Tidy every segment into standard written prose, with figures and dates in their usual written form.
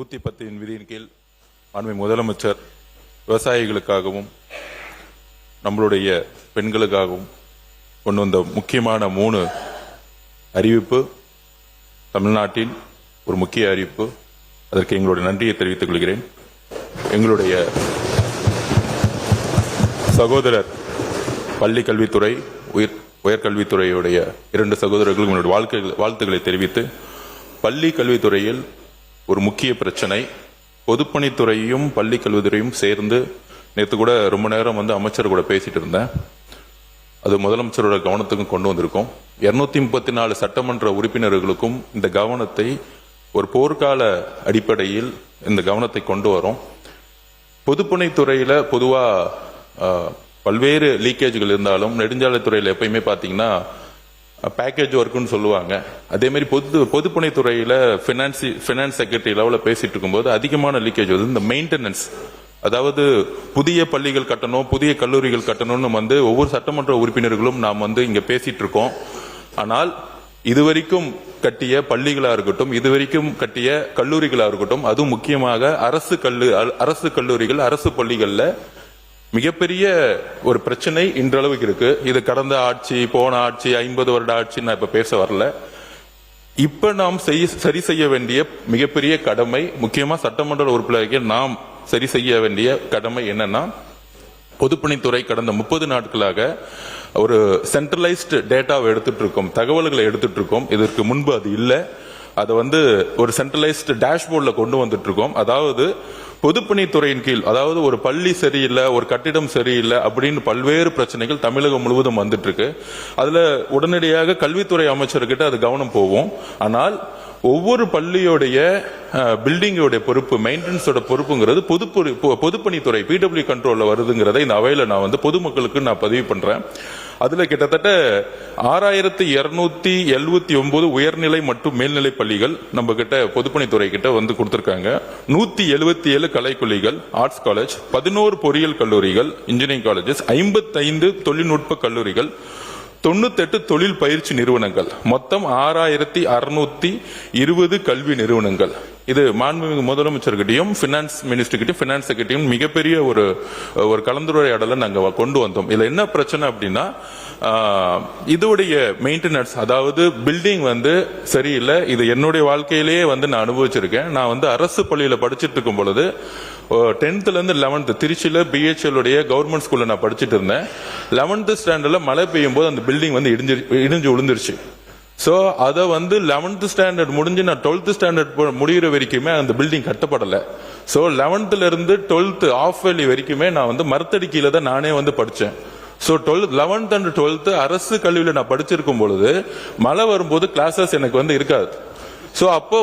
110 விதியின் கீழ் அண்மை முதலமைச்சர் விவசாயிகளுக்காகவும் நம்மளுடைய பெண்களுக்காகவும் கொண்டு வந்த முக்கியமான 3 அறிவிப்பு தமிழ்நாட்டில் ஒரு முக்கிய அறிவிப்பு. அதற்கு எங்களுடைய நன்றியை தெரிவித்துக் கொள்கிறேன். எங்களுடைய சகோதரர் பள்ளி கல்வித்துறை உயர்கல்வித்துறையுடைய 2 சகோதரர்களும் என்னுடைய வாழ்த்துக்களை தெரிவித்து, பள்ளி கல்வித்துறையில் ஒரு முக்கிய பிரச்சனை, பொதுப்பணித்துறையும் பள்ளி கல்வித்துறையும் சேர்ந்து நேற்று கூட ரொம்ப நேரம் அமைச்சர் கூட பேசிட்டு இருந்தேன். அது முதலமைச்சரோட கவனத்துக்கும் கொண்டு வந்திருக்கோம். 234 சட்டமன்ற உறுப்பினர்களுக்கும் இந்த கவனத்தை ஒரு போர்க்கால அடிப்படையில் இந்த கவனத்தை கொண்டு வரோம். பொதுப்பணித்துறையில பொதுவா பல்வேறு லீக்கேஜ்கள் இருந்தாலும் நெடுஞ்சாலைத்துறையில் எப்பயுமே பாத்தீங்கன்னா பேக்கேஜ் ஒர்க்குன்னு சொல்லுவாங்க. அதே மாதிரி பொதுப்பணித்துறையில பினான்ஸ் செக்ரட்டரி லெவலில் பேசிட்டு இருக்கும்போது அதிகமான லீக்கேஜ் வருது. இந்த மெயின்டெனன்ஸ், அதாவது புதிய பள்ளிகள் கட்டணும், புதிய கல்லூரிகள் கட்டணும்னு ஒவ்வொரு சட்டமன்ற உறுப்பினர்களும் நாம் இங்க பேசிட்டு இருக்கோம். ஆனால் இதுவரைக்கும் கட்டிய பள்ளிகளா இருக்கட்டும், இதுவரைக்கும் கட்டிய கல்லூரிகளா இருக்கட்டும், அதுவும் முக்கியமாக அரசு கல்லூரிகள் அரசு பள்ளிகள்ல மிகப்பெரிய ஒரு பிரச்சனை இன்றளவுக்கு இருக்கு. இது கடந்த ஆட்சி, போன ஆட்சி, 50 வருட ஆட்சி நான் இப்ப பேச வரல. இப்ப நாம் சரி செய்ய வேண்டிய மிகப்பெரிய கடமை, முக்கியமா சட்டமன்ற உறுப்பினர்கள் நாம் சரி செய்ய வேண்டிய கடமை என்னன்னா, பொதுப்பணித்துறை கடந்த 30 நாட்களாக ஒரு சென்ட்ரலைஸ்டு டேட்டாவை எடுத்துட்டு இருக்கோம், தகவல்களை எடுத்துட்டு இருக்கோம். இதற்கு முன்பு அது இல்லை. அதை ஒரு சென்ட்ரலைஸ்டு டேஷ்போர்ட்ல கொண்டு வந்துட்டு இருக்கோம். அதாவது பொதுப்பணித்துறையின் கீழ், அதாவது ஒரு பள்ளி சரியில்லை, ஒரு கட்டிடம் சரியில்லை அப்படின்னு பல்வேறு பிரச்சனைகள் தமிழகம் முழுவதும் வந்துட்டு இருக்கு. அதுல உடனடியாக கல்வித்துறை அமைச்சர்கிட்ட அது கவனம் போகும். ஆனால் ஒவ்வொரு பள்ளியோடைய பில்டிங்கோட பொறுப்பு, மெயின்டெனன்ஸோட பொறுப்புங்கிறது பொதுப்பணித்துறை பிடபிள்யூ கண்ட்ரோல்ல வருதுங்கிறத இந்த அவையில நான் பொதுமக்களுக்கு நான் பதிவு பண்றேன். அதுல கிட்டத்தட்ட 6279 உயர்நிலை மற்றும் மேல்நிலை பள்ளிகள் நம்ம கிட்ட பொதுப்பணித்துறை கிட்ட கொடுத்திருக்காங்க. 177 கலைக்கல்லூரிகள், ஆர்ட்ஸ் காலேஜ், 11 பொறியியல் கல்லூரிகள், இன்ஜினியரிங் காலேஜஸ், 55 தொழில்நுட்ப கல்லூரிகள், 98 தொழில் பயிற்சி நிறுவனங்கள், மொத்தம் 6620 கல்வி நிறுவனங்கள். இது மாண்புமிகு முதலமைச்சர்கிட்டையும் பினான்ஸ் மினிஸ்டர்கிட்டையும் பினான்ஸ் செக்ரட்டரியும் மிகப்பெரிய ஒரு கலந்துரையாடலை நாங்க கொண்டு வந்தோம். இதுல என்ன பிரச்சனை அப்படின்னா, இதோடைய மெயின்டெனன்ஸ், அதாவது பில்டிங் சரியில்லை. இது என்னுடைய வாழ்க்கையிலேயே நான் அனுபவிச்சிருக்கேன். நான் அரசு பள்ளியில படிச்சுட்டு இருக்கும் பொழுது 10th இருந்து 11th திருச்சியில BHL உடைய கவர்மெண்ட் ஸ்கூல்ல நான் படிச்சுட்டு இருந்தேன். 11th ஸ்டாண்டர்ட்ல மழை பெய்யும் போது அந்த பில்டிங் இடிஞ்சு விழுந்துருச்சு. சோ அத 11th ஸ்டாண்டர்ட் முடிஞ்சு நான் 12th ஸ்டாண்டர்ட் முடிகிற வரைக்குமே அந்த பில்டிங் கட்டப்படல. சோ 11th இருந்து 12th ஆஃப் வேலி வரைக்குமே நான் மரத்தடி கீழே தான் நானே படிச்சேன். சோ 11th and 12th அரசு கல்வியில நான் படிச்சிருக்கும் பொழுது மழை வரும்போது கிளாஸஸ் எனக்கு இருக்காது. சோ அப்போ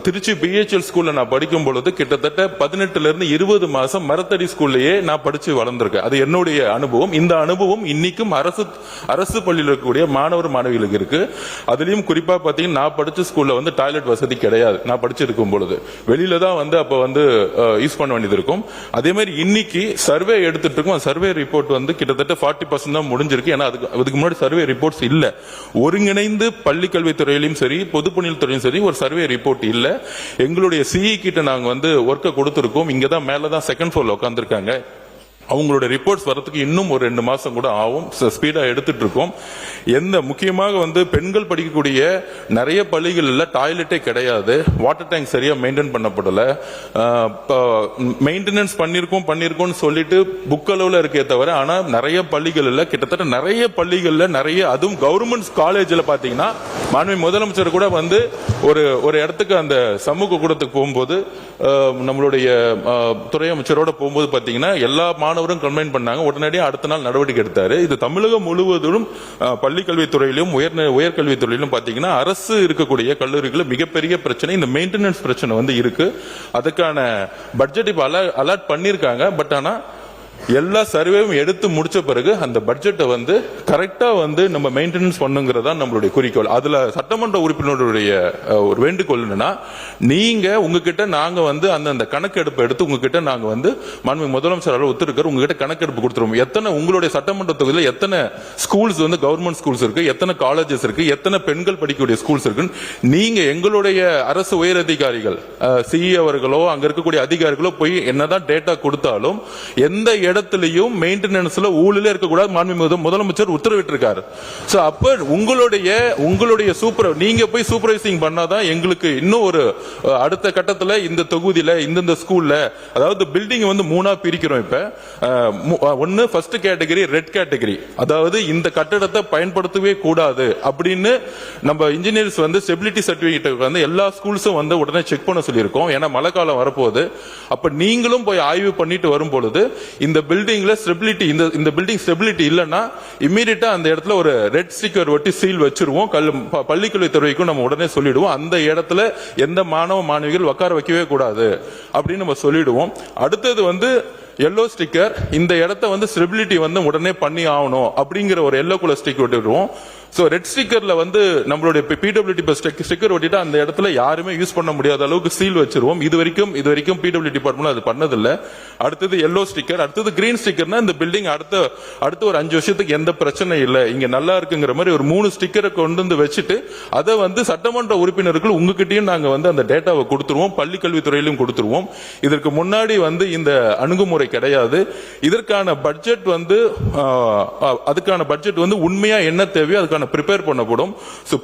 திருச்சி BHL ஸ்கூல்ல நான் படிக்கும் பொழுது கிட்டத்தட்ட 18 இருந்து 20 மாசம் மரத்தடி ஸ்கூல்லயே நான் படிச்சு வளர்ந்திருக்கேன். அது என்னுடைய அனுபவம். இந்த அனுபவம் இன்னைக்கும் அரசு பள்ளியில் இருக்கக்கூடிய மாணவர் மாணவிகளுக்கு இருக்கு. அதுலயும் குறிப்பா பாத்தீங்கன்னா, நான் படிச்ச ஸ்கூல்ல டாய்லெட் வசதி கிடையாது. நான் படிச்சிருக்கும் பொழுது வெளியில தான் அப்ப யூஸ் பண்ண வேண்டியது இருக்கும். அதே மாதிரி இன்னைக்கு சர்வே எடுத்துட்டு இருக்கோம். சர்வே ரிப்போர்ட் கிட்டத்தட்ட 40% தான் முடிஞ்சிருக்கு. ஏன்னா அதுக்கு முன்னாடி சர்வே ரிப்போர்ட்ஸ் இல்ல. ஒருங்கிணைந்து பள்ளி கல்வித்துறையிலும் சரி, பொது துறையும் சரி, ஒரு சர்வே ரிப்போர்ட் இல்ல. எங்களுடைய சிஇ கிட்ட நாங்க ஒர்க்க கொடுத்திருக்கோம். இங்கதான் மேலதான் செகண்ட் ஃப்ளோர்ல உட்கார்ந்துருக்காங்க. அவங்களோட ரிப்போர்ட்ஸ் வரதுக்கு இன்னும் ஒரு 2 மாசம் கூட ஆகும். ஸ்பீடா எடுத்துட்டு இருக்கோம். முக்கியமாக பெண்கள் படிக்கக்கூடிய நிறைய பள்ளிகள்ல டாய்லெட்டே கிடையாது. வாட்டர் டேங்க் சரியா மெயின்டைன் பண்ணப்படல. மெயின்டெனன்ஸ் பண்ணிருக்கோம் சொல்லிட்டு புக் அளவுல இருக்கே தவிர, ஆனா நிறைய பள்ளிகள்ல, கிட்டத்தட்ட நிறைய பள்ளிகள்ல, அதுவும் கவர்மெண்ட் காலேஜ்ல பாத்தீங்கன்னா, மாண்புமிகு முதலமைச்சர் கூட ஒரு இடத்துக்கு அந்த சமூக கூடத்துக்கு போகும்போது, நம்மளுடைய துறை அமைச்சரோட போகும்போது பாத்தீங்கன்னா, எல்லா மாணவரும் கம்ப்ளைண்ட் பண்ணாங்க. உடனடியாக அடுத்த நாள் நடவடிக்கை எடுத்தாரு. இது தமிழகம் முழுவதும் பள்ளிக்கல்வித்துறையிலும் உயர்கல்வித்துறையிலும் பாத்தீங்கன்னா, அரசு இருக்கக்கூடிய கல்லூரிகள் மிகப்பெரிய பிரச்சனை இந்த மெயின்டெனன்ஸ் பிரச்சனை இருக்கு. அதுக்கான பட்ஜெட் இப்ப அலாட் பண்ணிருக்காங்க. பட் ஆனா எல்லா சர்வேவும் எடுத்து முடிச்ச பிறகு அந்த பட்ஜெட்டை வந்து கரெக்டா வந்து நம்ம மெயின்டெனன்ஸ் பண்ணுங்கிறதா நம்மளுடைய குறிக்கோள். அதுல சட்டமன்ற உறுப்பினருடைய ஒரு வேண்டுகோள் என்னன்னா, நீங்க உங்ககிட்ட நாங்க வந்து அந்த கணக்கெடுப்பு எடுத்து உங்ககிட்ட நாங்க வந்து மாண்புமிகு முதலமைச்சர் ஒத்துருக்காரு, உங்ககிட்ட கணக்கெடுப்பு கொடுத்துருவோம். எத்தனை உங்களுடைய சட்டமன்ற தொகுதியில் எத்தனை ஸ்கூல்ஸ் வந்து கவர்மெண்ட் ஸ்கூல்ஸ் இருக்கு, எத்தனை காலேஜஸ் இருக்கு, எத்தனை பெண்கள் படிக்கக்கூடிய ஸ்கூல்ஸ் இருக்கு, நீங்க எங்களுடைய அரசு உயர் அதிகாரிகள் சிஇ அவர்களோ அங்க இருக்கக்கூடிய அதிகாரிகளோ போய் என்னதான் டேட்டா கொடுத்தாலும் எந்த இடத்திலையும் மெயின்டெனன்ஸ்ல ஊழலே இருக்கக்கூடாது மாண்புமிகு முதலமைச்சர் உத்தரவிட்டிருக்காரு. சோ அப்ப உங்களுடைய நீங்க போய் சூப்பர்வைசிங் பண்ணாதான் எங்களுக்கு இன்னும் ஒரு அடுத்த கட்டத்துல இந்த தொகுதியில இந்த ஸ்கூல்ல, அதாவது பில்டிங் வந்து 3 பிரிக்கிறோம். இப்ப ஒன்னு ஃபர்ஸ்ட் கேட்டகரி ரெட் கேட்டகரி, அதாவது இந்த கட்டடத்தை பயன்படுத்தவே கூடாது அப்படின்னு நம்ம இன்ஜினியர்ஸ் வந்து ஸ்டெபிலிட்டி சர்டிபிகேட் வந்து எல்லா ஸ்கூல்ஸும் வந்து உடனே செக் பண்ண சொல்லியிருக்கோம். ஏன்னா மழை காலம் வரப்போகுது. அப்ப நீங்களும் போய் ஆய்வு பண்ணிட்டு வரும் பொழுது இந்த பில்டிங்ல ஸ்டெபிலிட்டி, இந்த பில்டிங் ஸ்டெபிலிட்டி இல்லைன்னா இம்மீடியட்டா அந்த இடத்துல ஒரு ரெட் ஸ்டிக்கர் ஒட்டி சீல் வச்சிருவோம். பள்ளிக்கல்வித்துறைக்கும் நம்ம உடனே சொல்லிடுவோம், அந்த இடத்துல எந்த மாணவ மாணவிகள் உட்கார வைக்கவே கூடாது அப்படின்னு நம்ம சொல்லிடுவோம். அடுத்தது வந்து எல்லோ ஸ்டிக்கர், இந்த இடத்த வந்து ஸ்டெபிலிட்டி வந்து உடனே பண்ணி ஆகணும் அப்படிங்கிற ஒரு எல்லோ கலர் ஸ்டிக்கர் ஒட்டிடுவோம். சோ ரெட் ஸ்டிக்கர்ல வந்து நம்மளுடைய பிடபிள்யூடி ஸ்டிக்கர் ஒட்டிட்டு அந்த இடத்துல யாருமே யூஸ் பண்ண முடியாத அளவுக்கு சீல் வச்சிருவோம். இது வரைக்கும் பிடபிள்யூடி டிபார்ட்மெண்ட் அது பண்ணதில்லை. அடுத்தது எல்லோ ஸ்டிக்கர், அடுத்தது கிரீன் ஸ்டிக்கர்னா இந்த பில்டிங் அடுத்த ஒரு 5 வருஷத்துக்கு எந்த பிரச்சனை இல்லை, இங்க நல்லா இருக்குங்கிற மாதிரி ஒரு 3 ஸ்டிக்கரை கொண்டு வந்து வச்சுட்டு அதை வந்து சட்டமன்ற உறுப்பினர்கள் உங்ககிட்டயும் நாங்க வந்து அந்த டேட்டாவை கொடுத்துருவோம், பள்ளி கல்வித்துறையிலும் கொடுத்துருவோம். இதற்கு முன்னாடி வந்து இந்த அணுகுமுறை கிடையாது. இதற்கான பட்ஜெட் வந்து அதுக்கான பட்ஜெட் வந்து உண்மையா என்ன தேவையோ அதுக்கான ப்ரிப்பேர் பண்ணப்படும்.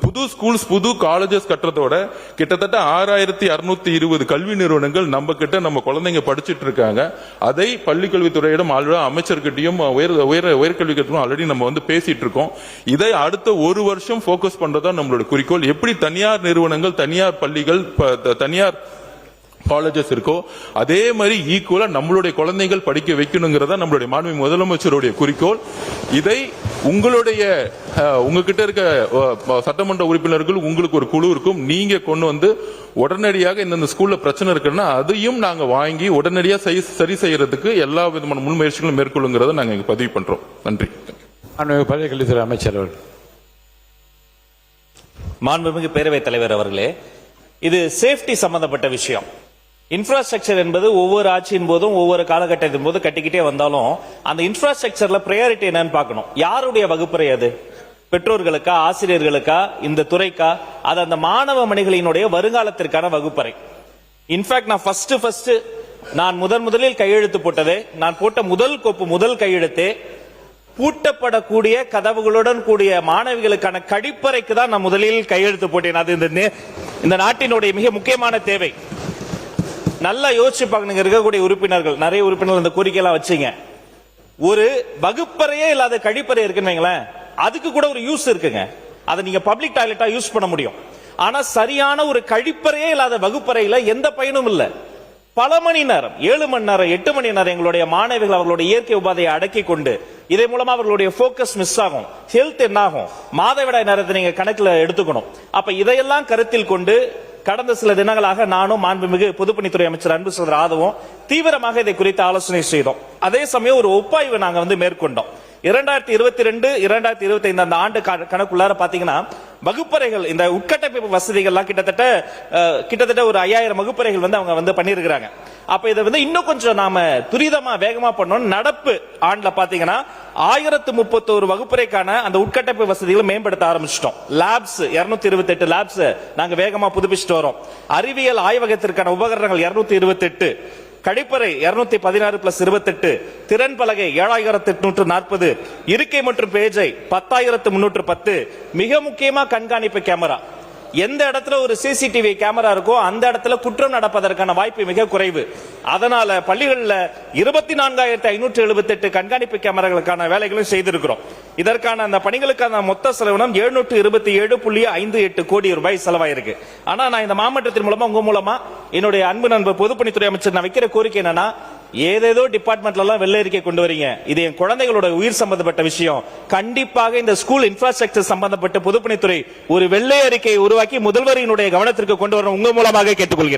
புது ஸ்கூல்ஸ் புது காலேஜஸ் கட்டுறதோட கிட்டத்தட்ட 6620 கல்வி நிறுவனங்கள் நம்ம கிட்ட நம்ம குழந்தைங்க படிச்சிட்டு இருக்காங்க. அதை பள்ளி கல்வித்துறையிடம் அமைச்சர்கிட்டையும் உயர்கல்விக்கும் ஆல்ரெடி நம்ம வந்து பேசிட்டு இருக்கோம். இதை அடுத்த ஒரு வருஷம் போக்கஸ் பண்றதா நம்மளோட குறிக்கோள். எப்படி தனியார் நிறுவனங்கள், தனியார் பள்ளிகள், தனியார் காலேஜஸ் இருக்கோ அதே மாதிரி ஈக்குவலா நம்மளுடைய குழந்தைகள் படிக்க வைக்கணுங்கிறதா நம்மளுடைய மாண்புமிகு முதலமைச்சருடைய குறிக்கோள். இதை உங்ககிட்ட இருக்க சட்டமன்ற உறுப்பினர்கள் உங்களுக்கு ஒரு குழு இருக்கும், நீங்க கொண்டு வந்து உடனடியாக இந்த ஸ்கூல்ல பிரச்சனை இருக்குன்னா அதையும் நாங்க வாங்கி உடனடியா சரி செய்யறதுக்கு எல்லா விதமான முன்முயற்சிகளும் மேற்கொள்ளுங்கிறத நாங்க இங்க பதிவு பண்றோம். நன்றி. பள்ளிக்கல்வித்துறை அமைச்சர் அவர்கள். மாண்புமிகு பேரவைத் தலைவர் அவர்களே, இது சேஃப்டி சம்பந்தப்பட்ட விஷயம். இன்ஃப்ராஸ்ட்ரக்சர் என்பது ஒவ்வொரு ஆட்சியின் போதும் ஒவ்வொரு காலகட்டத்தின் போது கட்டிக்கிட்டே வந்தாலும் அந்த இன்ஃப்ராஸ்ட்ரக்சர்ல பிரையாரிட்டி என்னன்னு பார்க்கணும். யாருடைய வகுப்பறை அது? பெற்றோர்களுக்கா, ஆசிரியர்களுக்கா, இந்த துறைக்கா? அது அந்த மாணவ மணிகளினுடைய வருங்காலத்திற்கான வகுப்பறை. இன்ஃபேக்ட் நான் ஃபர்ஸ்ட் நான் முதலில் கையெழுத்து போட்டதே, நான் போட்ட முதல் கையெழுத்தே பூட்டப்படக்கூடிய கதவுகளுடன் கூடிய மாணவிகளுக்கான கழிப்பறைக்கு தான் நான் முதலில் கையெழுத்து போட்டேன். அது இந்த நாட்டினுடைய மிக முக்கியமான தேவை. நல்லா யோசிச்சு பார்க்கணும். இருக்கக்கூடிய உறுப்பினர்கள், நிறைய உறுப்பினர்கள் இந்த கோரிக்கையெல்லாம் வச்சீங்க. ஒரு வகுப்பறையே இல்லாத கழிப்பறை இருக்குன்னு வைங்களேன், அதுக்கு கூட ஒரு யூஸ் இருக்குங்க. அதை நீங்க பப்ளிக் டாய்லெட்டா யூஸ் பண்ண முடியும். ஆனா சரியான ஒரு கழிப்பறையே இல்லாத வகுப்பறையில எந்த பயனும் இல்லை. பல மணி நேரம், 7 மணி நேரம், 8 மணி நேரம் எங்களுடைய மாணவிகள் அவர்களுடைய இயற்கை உபாதையை அடக்கி கொண்டு இதன் மூலமா அவர்களுடைய போக்கஸ் மிஸ் ஆகும், ஹெல்த் என்ன ஆகும், மாதவிடாய் நேரத்தை நீங்க கணக்கில் எடுத்துக்கணும். அப்ப இதையெல்லாம் கருத்தில் கொண்டு கடந்த சில தினங்களாக நானும் மாண்புமிகு பொதுப்பணித்துறை அமைச்சர் அன்பு சகோதரர் ஆதவும் தீவிரமாக இதை குறித்து ஆலோசனை செய்தோம். அதே சமயம் ஒரு ஒப்பாய்வு நாங்க வந்து மேற்கொண்டோம். 2022-2025 அந்த ஆண்டு கணக்குள்ளார பாத்தீங்கன்னா வகுப்பறைகள், இந்த உட்கட்டமைப்பு வசதிகள்லாம் கிட்டத்தட்ட ஒரு 5000 வகுப்பறைகள் வந்து அவங்க வந்து பண்ணிருக்கிறாங்க. அப்ப இதை வந்து இன்னும் கொஞ்சம் நாம துரிதமா வேகமா பண்ணணும். நடப்பு ஆண்டுல பாத்தீங்கன்னா 1031 வகுப்பறைக்கான அந்த உட்கட்டமைப்பு வசதிகளை மேம்படுத்த ஆரம்பிச்சிட்டோம். லேப்ஸ் 228 லேப்ஸ் நாங்க வேகமா புதுப்பிச்சுட்டு வரோம். அறிவியல் ஆய்வகத்திற்கான உபகரணங்கள் 228, கழிப்பறை 216+28, திறன் பலகை 7840, இருக்கை மற்றும் பேஜை 10310. மிக முக்கியமா கண்காணிப்பு கேமரா. எந்த இடத்துல ஒரு சிசிடிவி கேமரா இருக்கோ அந்த இடத்துல குற்றம் நடப்பதற்கான வாய்ப்பு மிக குறைவு. அதனால பள்ளிகளில் 24578 கண்காணிப்பு கேமராக்களுக்கான வேலைகளும் செய்திருக்கிறோம். இதற்கான அந்த பணிகளுக்கான மொத்த செலவினம் 727.58 கோடி ரூபாய் செலவாயிருக்கு. ஆனா நான் இந்த மாமன்றத்தின் மூலமா உங்க மூலமா என்னுடைய அன்பு நண்பர் பொதுப்பணித்துறை அமைச்சர் நான் வைக்கிற கோரிக்கை என்னன்னா, ஏதேதோ டிபார்ட்மெண்ட்ல எல்லாம் வெள்ளை அறிக்கை கொண்டு வரீங்க, இது என் குழந்தைகளோட உயிர் சம்பந்தப்பட்ட விஷயம். கண்டிப்பாக இந்த ஸ்கூல் இன்ஃப்ராஸ்ட்ரக்சர் சம்பந்தப்பட்ட பொதுப்பணித்துறை ஒரு வெள்ளை அறிக்கையை உருவாக்கி முதல்வரினுடைய கவனத்திற்கு கொண்டு வர உங்க மூலமாக கேட்டுக்கொள்கிறேன்.